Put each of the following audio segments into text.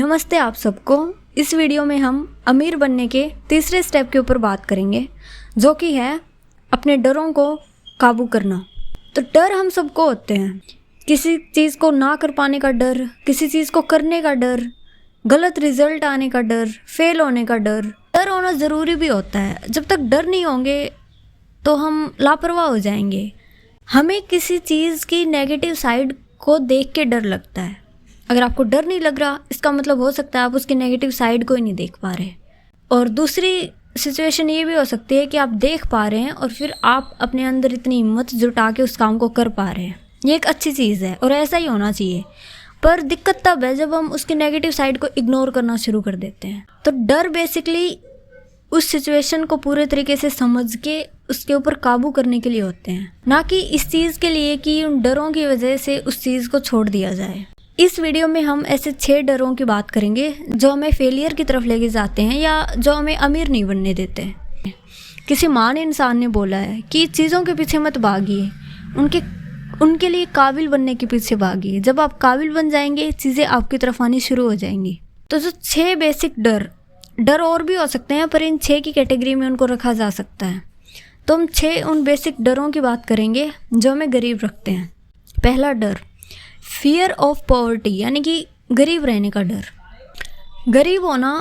नमस्ते आप सबको। इस वीडियो में हम अमीर बनने के तीसरे स्टेप के ऊपर बात करेंगे, जो कि है अपने डरों को काबू करना। तो डर हम सबको होते हैं, किसी चीज़ को ना कर पाने का डर, किसी चीज़ को करने का डर, गलत रिजल्ट आने का डर, फेल होने का डर। डर होना ज़रूरी भी होता है। जब तक डर नहीं होंगे तो हम लापरवाह हो जाएंगे। हमें किसी चीज़ की नेगेटिव साइड को देख के डर लगता है। अगर आपको डर नहीं लग रहा, इसका मतलब हो सकता है आप उसकी नेगेटिव साइड को ही नहीं देख पा रहे। और दूसरी सिचुएशन ये भी हो सकती है कि आप देख पा रहे हैं और फिर आप अपने अंदर इतनी हिम्मत जुटा के उस काम को कर पा रहे हैं। ये एक अच्छी चीज़ है और ऐसा ही होना चाहिए। पर दिक्कत तब है जब हम उसकी नेगेटिव साइड को इग्नोर करना शुरू कर देते हैं। तो डर बेसिकली उस सिचुएशन को पूरे तरीके से समझ के उसके ऊपर काबू करने के लिए होते हैं, ना कि इस चीज़ के लिए कि उन डरों की वजह से उस चीज़ को छोड़ दिया जाए। इस वीडियो में हम ऐसे 6 डरों की बात करेंगे जो हमें फेलियर की तरफ लेके जाते हैं या जो हमें अमीर नहीं बनने देते हैं। किसी महान इंसान ने बोला है कि चीज़ों के पीछे मत भागिए, उनके लिए काबिल बनने के पीछे भागिए। जब आप काबिल बन जाएंगे, चीज़ें आपकी तरफ आनी शुरू हो जाएंगी। तो जो 6 बेसिक डर और भी हो सकते हैं, पर इन 6 की कैटेगरी में उनको रखा जा सकता है। तो हम 6 उन बेसिक डरों की बात करेंगे जो हमें गरीब रखते हैं। पहला डर, फियर ऑफ पॉवर्टी, यानी कि गरीब रहने का डर। गरीब होना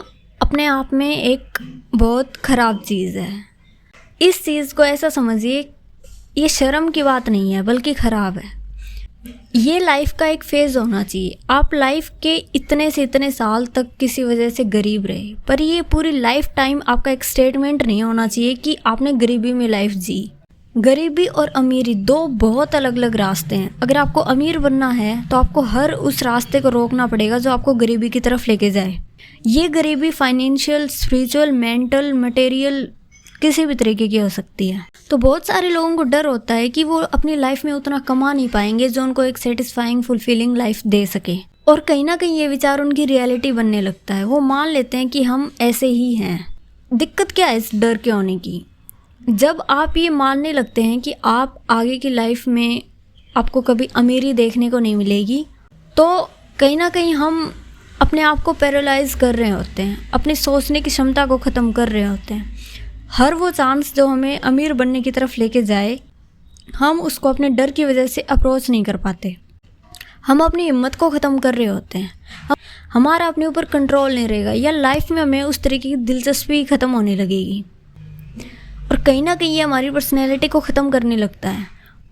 अपने आप में एक बहुत ख़राब चीज़ है। इस चीज़ को ऐसा समझिए, ये शर्म की बात नहीं है बल्कि ख़राब है। ये लाइफ का एक फेज़ होना चाहिए। आप लाइफ के इतने से इतने साल तक किसी वजह से गरीब रहे, पर ये पूरी लाइफ टाइम आपका एक स्टेटमेंट नहीं होना चाहिए कि आपने गरीबी में लाइफ जी। गरीबी और अमीरी 2 बहुत अलग अलग रास्ते हैं। अगर आपको अमीर बनना है तो आपको हर उस रास्ते को रोकना पड़ेगा जो आपको गरीबी की तरफ लेके जाए। ये गरीबी फाइनेंशियल, स्पिरिचुअल, मेंटल, मटेरियल किसी भी तरीके की हो सकती है। तो बहुत सारे लोगों को डर होता है कि वो अपनी लाइफ में उतना कमा नहीं पाएंगे जो उनको एक सेटिस्फाइंग, फुलफिलिंग लाइफ दे सके। और कहीं ना कहीं ये विचार उनकी रियलिटी बनने लगता है। वो मान लेते हैं कि हम ऐसे ही हैं। दिक्कत क्या है इस डर के होने की? जब आप ये मानने लगते हैं कि आप आगे की लाइफ में आपको कभी अमीरी देखने को नहीं मिलेगी, तो कहीं ना कहीं हम अपने आप को पैरालाइज कर रहे होते हैं, अपनी सोचने की क्षमता को ख़त्म कर रहे होते हैं। हर वो चांस जो हमें अमीर बनने की तरफ लेके जाए, हम उसको अपने डर की वजह से अप्रोच नहीं कर पाते। हम अपनी हिम्मत को ख़त्म कर रहे होते हैं। हमारा अपने ऊपर कंट्रोल नहीं रहेगा, या लाइफ में हमें उस तरीके की दिलचस्पी ख़त्म होने लगेगी। और कहीं ना कहीं ये हमारी पर्सनैलिटी को ख़त्म करने लगता है।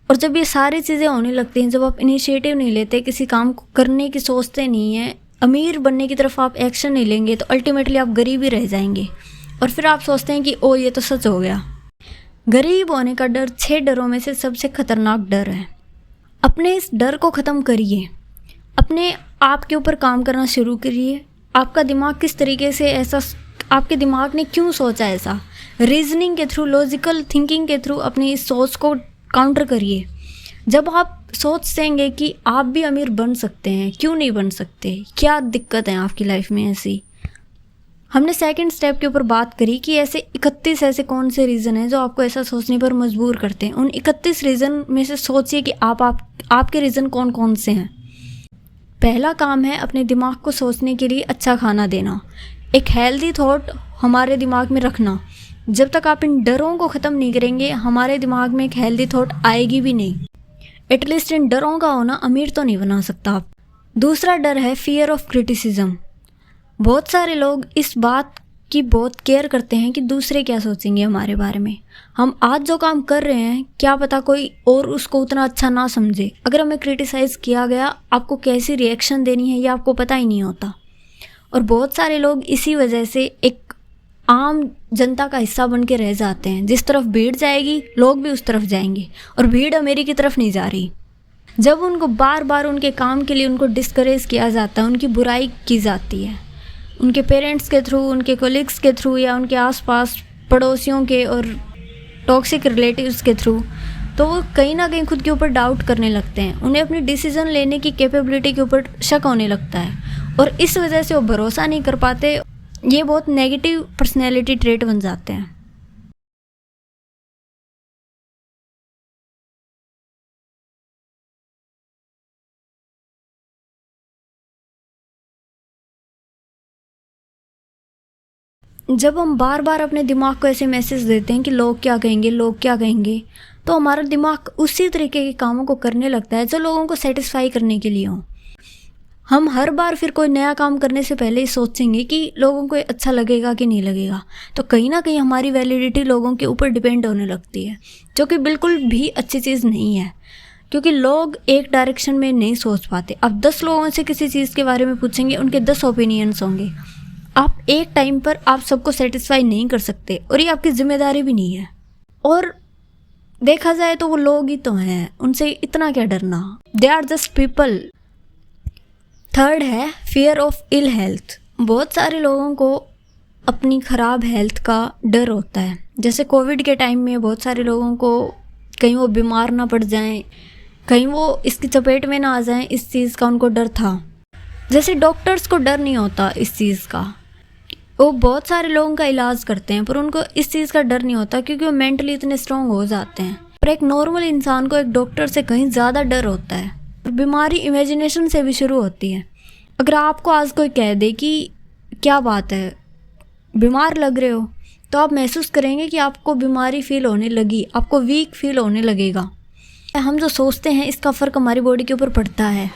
और जब ये सारी चीज़ें होने लगती हैं, जब आप इनिशिएटिव नहीं लेते, किसी काम को करने की सोचते नहीं हैं, अमीर बनने की तरफ आप एक्शन नहीं लेंगे, तो अल्टीमेटली आप गरीब ही रह जाएंगे। और फिर आप सोचते हैं कि ओ ये तो सच हो गया। गरीब होने का डर 6 डरों में से सबसे खतरनाक डर है। अपने इस डर को ख़त्म करिए, अपने आप के ऊपर काम करना शुरू करिए। आपका दिमाग किस तरीके से ऐसा, आपके दिमाग ने क्यों सोचा ऐसा, रीजनिंग के थ्रू, लॉजिकल थिंकिंग के थ्रू अपनी इस सोच को काउंटर करिए। जब आप सोच देंगे कि आप भी अमीर बन सकते हैं, क्यों नहीं बन सकते, क्या दिक्कत है आपकी लाइफ में ऐसी। हमने सेकंड स्टेप के ऊपर बात करी कि ऐसे 31 ऐसे कौन से रीज़न हैं जो आपको ऐसा सोचने पर मजबूर करते हैं। उन 31 रीज़न में से सोचिए कि आपके रीज़न कौन कौन से हैं। पहला काम है अपने दिमाग को सोचने के लिए अच्छा खाना देना, एक हेल्दी थॉट हमारे दिमाग में रखना। जब तक आप इन डरों को ख़त्म नहीं करेंगे, हमारे दिमाग में एक हेल्दी थॉट आएगी भी नहीं। एटलीस्ट इन डरों का होना अमीर तो नहीं बना सकता आप। दूसरा डर है फियर ऑफ क्रिटिसिज्म। बहुत सारे लोग इस बात की बहुत केयर करते हैं कि दूसरे क्या सोचेंगे हमारे बारे में। हम आज जो काम कर रहे हैं, क्या पता कोई और उसको उतना अच्छा ना समझे। अगर हमें क्रिटिसाइज़ किया गया, आपको कैसी रिएक्शन देनी है ये आपको पता ही नहीं होता। और बहुत सारे लोग इसी वजह से एक आम जनता का हिस्सा बन के रह जाते हैं। जिस तरफ भीड़ जाएगी, लोग भी उस तरफ जाएंगे, और भीड़ अमीरी की तरफ नहीं जा रही। जब उनको बार बार उनके काम के लिए उनको डिस्करेज किया जाता है, उनकी बुराई की जाती है, उनके पेरेंट्स के थ्रू, उनके कोलिग्स के थ्रू, या उनके आसपास पड़ोसियों के और टॉक्सिक रिलेटिव्स के थ्रू, तो वो कहीं ना कहीं खुद के ऊपर डाउट करने लगते हैं। उन्हें अपनी डिसीजन लेने की कैपेबिलिटी के ऊपर शक होने लगता है, और इस वजह से वो भरोसा नहीं कर पाते। ये बहुत नेगेटिव पर्सनैलिटी ट्रेट बन जाते हैं। जब हम बार बार अपने दिमाग को ऐसे मैसेज देते हैं कि लोग क्या कहेंगे, लोग क्या कहेंगे, तो हमारा दिमाग उसी तरीके के कामों को करने लगता है जो लोगों को सेटिस्फाई करने के लिए हो। हम हर बार फिर कोई नया काम करने से पहले ही सोचेंगे कि लोगों को अच्छा लगेगा कि नहीं लगेगा, तो कहीं ना कहीं हमारी वैलिडिटी लोगों के ऊपर डिपेंड होने लगती है, जो कि बिल्कुल भी अच्छी चीज़ नहीं है, क्योंकि लोग एक डायरेक्शन में नहीं सोच पाते। अब 10 लोगों से किसी चीज़ के बारे में पूछेंगे, उनके 10 ओपिनियंस होंगे। आप एक टाइम पर आप सबको सेटिस्फाई नहीं कर सकते, और ये आपकी जिम्मेदारी भी नहीं है। और देखा जाए तो वो लोग ही तो हैं, उनसे इतना क्या डरना, they are just people. Third है फियर ऑफ इल हेल्थ। बहुत सारे लोगों को अपनी ख़राब हेल्थ का डर होता है। जैसे कोविड के टाइम में बहुत सारे लोगों को कहीं वो बीमार ना पड़ जाएं, कहीं वो इसकी चपेट में ना आ जाएं, इस चीज़ का उनको डर था। जैसे डॉक्टर्स को डर नहीं होता इस चीज़ का, वो बहुत सारे लोगों का इलाज करते हैं, पर उनको इस चीज़ का डर नहीं होता क्योंकि वो मेंटली इतने स्ट्रांग हो जाते हैं। पर एक नॉर्मल इंसान को एक डॉक्टर से कहीं ज़्यादा डर होता है। बीमारी इमेजिनेशन से भी शुरू होती है। अगर आपको आज कोई कह दे कि क्या बात है, बीमार लग रहे हो, तो आप महसूस करेंगे कि आपको बीमारी फील होने लगी, आपको वीक फील होने लगेगा। हम जो सोचते हैं इसका फ़र्क हमारी बॉडी के ऊपर पड़ता है।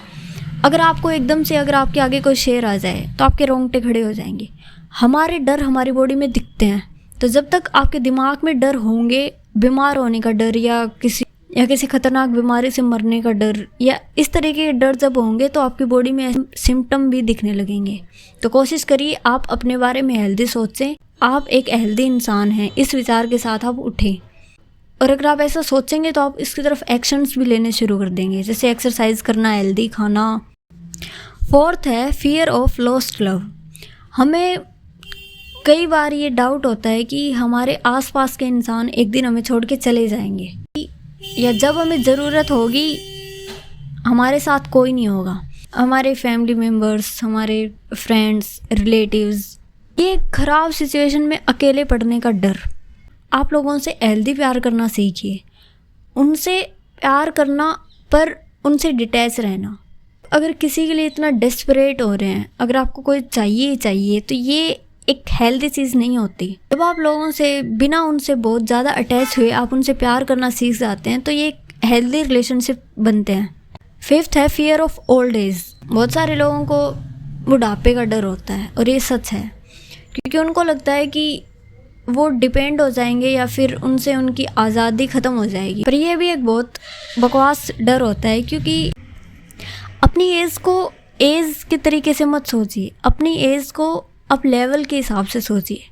अगर आपको एकदम से अगर आपके आगे कोई शेर आ जाए तो आपके रोंगटे खड़े हो जाएंगे। हमारे डर हमारी बॉडी में दिखते हैं, तो जब तक आपके दिमाग में डर होंगे, बीमार होने का डर या किसी खतरनाक बीमारी से मरने का डर या इस तरीके के डर जब होंगे, तो आपकी बॉडी में सिम्टम भी दिखने लगेंगे। तो कोशिश करिए आप अपने बारे में हेल्दी सोचें, आप एक हेल्दी इंसान हैं, इस विचार के साथ आप उठें। और अगर आप ऐसा सोचेंगे तो आप इसकी तरफ एक्शंस भी लेने शुरू कर देंगे, जैसे एक्सरसाइज करना, हेल्दी खाना। फोर्थ है फियर ऑफ लॉस्ट लव। हमें कई बार ये डाउट होता है कि हमारे आसपास के इंसान एक दिन हमें छोड़ के चले जाएंगे, या जब हमें ज़रूरत होगी हमारे साथ कोई नहीं होगा। हमारे फैमिली मेम्बर्स, हमारे फ्रेंड्स, रिलेटिव्स, ये ख़राब सिचुएशन में अकेले पड़ने का डर। आप लोगों से हेल्दी प्यार करना सीखिए, उनसे प्यार करना पर उनसे डिटैच रहना। अगर किसी के लिए इतना डेस्परेट हो रहे हैं, अगर आपको कोई चाहिए ही चाहिए, तो ये एक हेल्दी चीज़ नहीं होती। जब आप लोगों से बिना उनसे बहुत ज़्यादा अटैच हुए आप उनसे प्यार करना सीख जाते हैं, तो ये एक हेल्दी रिलेशनशिप बनते हैं। फिफ्थ है फियर ऑफ ओल्ड एज। बहुत सारे लोगों को बुढ़ापे का डर होता है, और ये सच है, क्योंकि उनको लगता है कि वो डिपेंड हो जाएंगे या फिर उनसे उनकी आज़ादी ख़त्म हो जाएगी। पर यह भी एक बहुत बकवास डर होता है, क्योंकि अपनी एज को एज के तरीके से मत सोचिए, अपनी एज को आप लेवल के हिसाब से सोचिए।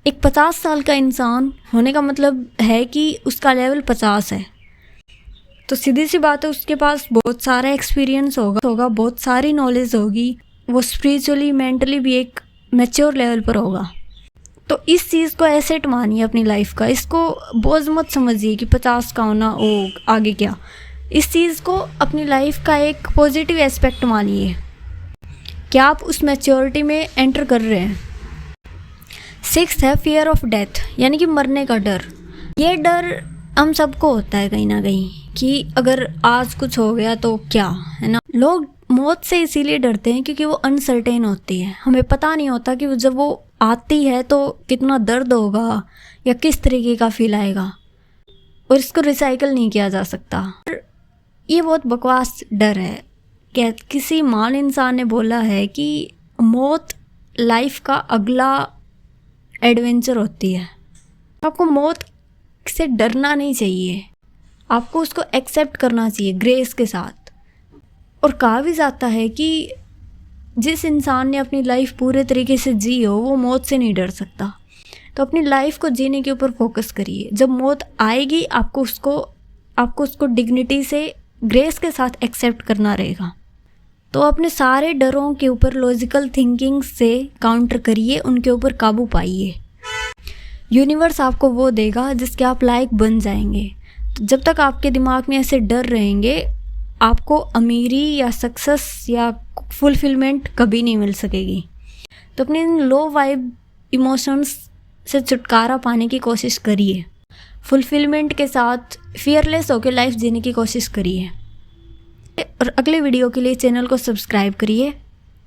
एक 50 साल का इंसान होने का मतलब है कि उसका लेवल 50 है, तो सीधी सी बात है उसके पास बहुत सारा एक्सपीरियंस होगा, बहुत सारी नॉलेज होगी, वो स्पिरिचुअली मेंटली भी एक मैच्योर लेवल पर होगा। तो इस चीज़ को एसेट मानिए अपनी लाइफ का, इसको बोझ मत समझिए कि 50 का होना ओ आगे क्या। इस चीज़ को अपनी लाइफ का एक पॉजिटिव एस्पेक्ट मानिए कि आप उस मैच्योरिटी में एंटर कर रहे हैं। सिक्स्थ है फियर ऑफ डेथ, यानी कि मरने का डर। ये डर हम सबको होता है कहीं ना कहीं कि अगर आज कुछ हो गया तो क्या, है ना। लोग मौत से इसीलिए डरते हैं क्योंकि वो अनसर्टेन होती है। हमें पता नहीं होता कि जब वो आती है तो कितना दर्द होगा या किस तरीके का फील आएगा, और इसको रिसाइकल नहीं किया जा सकता। ये बहुत बकवास डर है। किसी महान इंसान ने बोला है कि मौत लाइफ का अगला एडवेंचर होती है। आपको मौत से डरना नहीं चाहिए, आपको उसको एक्सेप्ट करना चाहिए ग्रेस के साथ। और कहा भी जाता है कि जिस इंसान ने अपनी लाइफ पूरे तरीके से जी हो वो मौत से नहीं डर सकता। तो अपनी लाइफ को जीने के ऊपर फोकस करिए। जब मौत आएगी आपको उसको डिग्निटी से, ग्रेस के साथ एक्सेप्ट करना रहेगा। तो अपने सारे डरों के ऊपर लॉजिकल थिंकिंग से काउंटर करिए, उनके ऊपर काबू पाइए। यूनिवर्स आपको वो देगा जिसके आप लायक बन जाएंगे। तो जब तक आपके दिमाग में ऐसे डर रहेंगे, आपको अमीरी या सक्सेस या फुलफिलमेंट कभी नहीं मिल सकेगी। तो अपने इन लो वाइब इमोशंस से छुटकारा पाने की कोशिश करिए। फुलफिलमेंट के साथ फियरलेस होकर लाइफ जीने की कोशिश करिए। और अगले वीडियो के लिए चैनल को सब्सक्राइब करिए।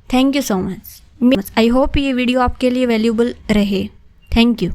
Thank you so much. I hope ये वीडियो आपके लिए वैल्यूबल रहे। Thank you.